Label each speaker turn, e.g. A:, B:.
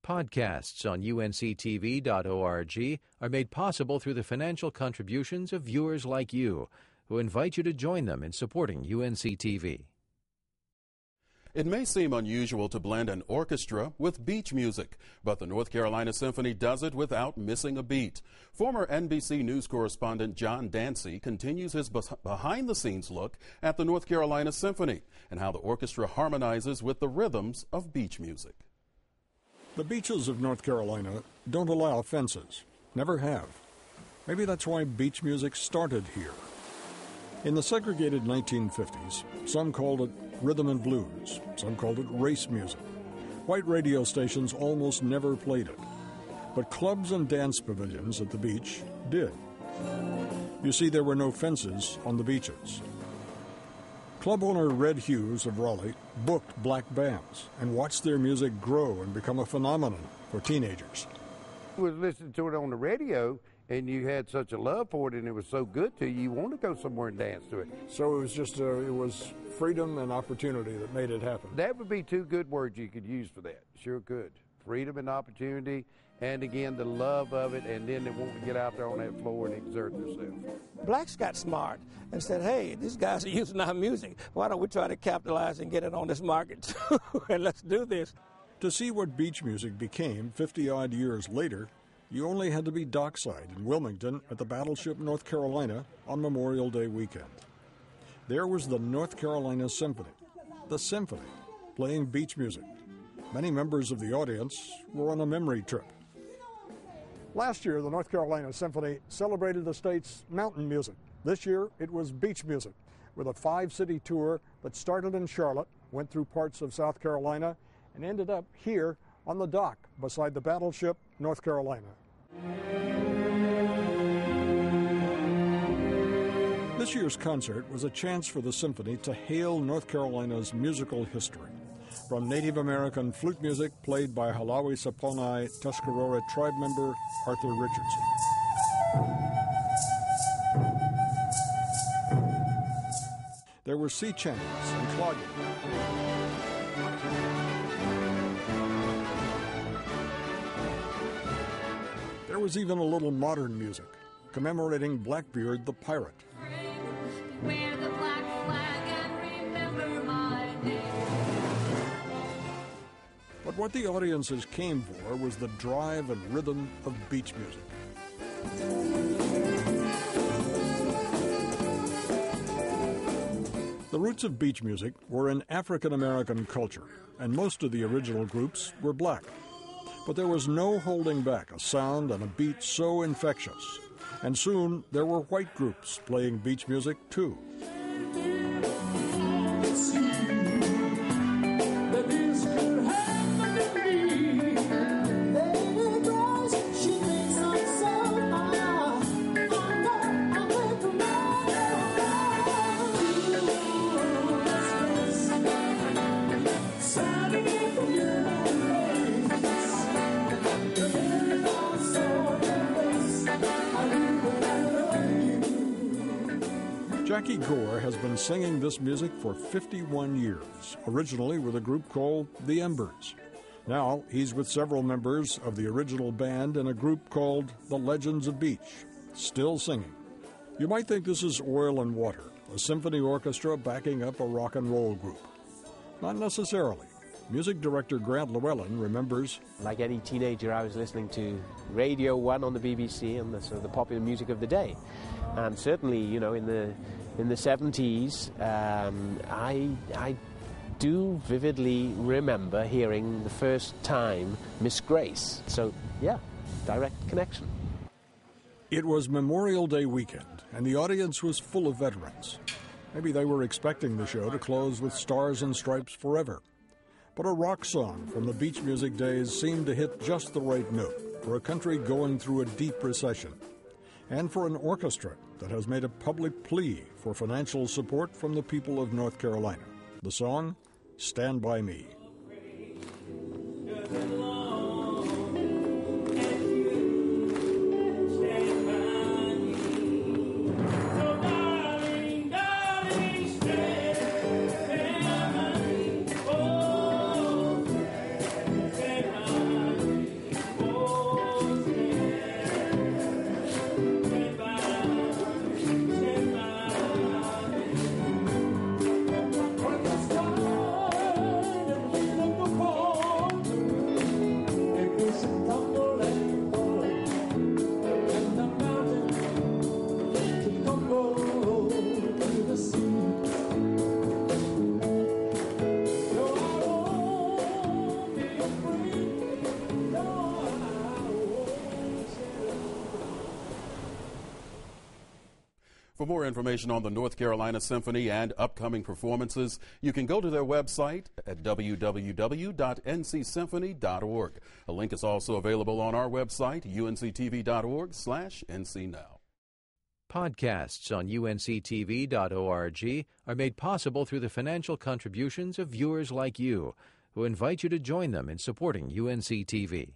A: Podcasts on UNC-TV.org are made possible through the financial contributions of viewers like you, who invite you to join them in supporting UNC-TV.
B: It may seem unusual to blend an orchestra with beach music, but the North Carolina Symphony does it without missing a beat. Former NBC News correspondent John Dancy continues his behind-the-scenes look at the North Carolina Symphony and how the orchestra harmonizes with the rhythms of beach music.
C: The beaches of North Carolina don't allow fences, never have. Maybe that's why beach music started here. In the segregated 1950s, some called it rhythm and blues, some called it race music. White radio stations almost never played it, but clubs and dance pavilions at the beach did. You see, there were no fences on the beaches. Club owner Red Hughes of Raleigh booked black bands and watched their music grow and become a phenomenon for teenagers.
D: I was listening to it on the radio, and you had such a love for it, and it was so good to you, you want to go somewhere and dance to it.
C: So it was just it was freedom and opportunity that made it happen.
D: That would be two good words you could use for that. Sure could. Freedom and opportunity, and again, the love of it, and then they want to get out there on that floor and exert themselves.
E: Blacks got smart and said, hey, these guys are using our music. Why don't we try to capitalize and get it on this market too? And let's do this.
C: To see what beach music became 50-odd years later, you only had to be dockside in Wilmington at the battleship North Carolina on Memorial Day weekend. There was the North Carolina Symphony, the symphony, playing beach music. Many members of the audience were on a memory trip. Last year, the North Carolina Symphony celebrated the state's mountain music. This year, it was beach music, with a 5-city tour that started in Charlotte, went through parts of South Carolina, and ended up here on the dock beside the battleship North Carolina. This year's concert was a chance for the symphony to hail North Carolina's musical history. From Native American flute music played by Halawi Saponai Tuscarora tribe member Arthur Richardson. There were sea chants and clogging. There was even a little modern music, commemorating Blackbeard the pirate.
F: Wear the black flag and remember my name.
C: But what the audiences came for was the drive and rhythm of beach music. The roots of beach music were in African American culture, and most of the original groups were black. But there was no holding back a sound and a beat so infectious. And soon there were white groups playing beach music too. Jackie Gore has been singing this music for 51 years, originally with a group called The Embers. Now he's with several members of the original band in a group called The Legends of Beach, still singing. You might think this is Oil and Water, a symphony orchestra backing up a rock and roll group. Not necessarily. Music director Grant Llewellyn remembers,
G: like any teenager, I was listening to Radio 1 on the BBC and the sort of the popular music of the day. And certainly, you know, in the 70s, I do vividly remember hearing the first time Miss Grace. So, yeah, direct connection.
C: It was Memorial Day weekend, and the audience was full of veterans. Maybe they were expecting the show to close with Stars and Stripes Forever. But a rock song from the beach music days seemed to hit just the right note for a country going through a deep recession, and for an orchestra that has made a public plea for financial support from the people of North Carolina. The song, Stand By Me.
B: more information on the North Carolina Symphony and upcoming performances, you can go to their website at www.ncsymphony.org. A link is also available on our website, unctv.org/ncnow.
A: Podcasts on UNC-TV.org are made possible through the financial contributions of viewers like you, who invite you to join them in supporting UNC-TV.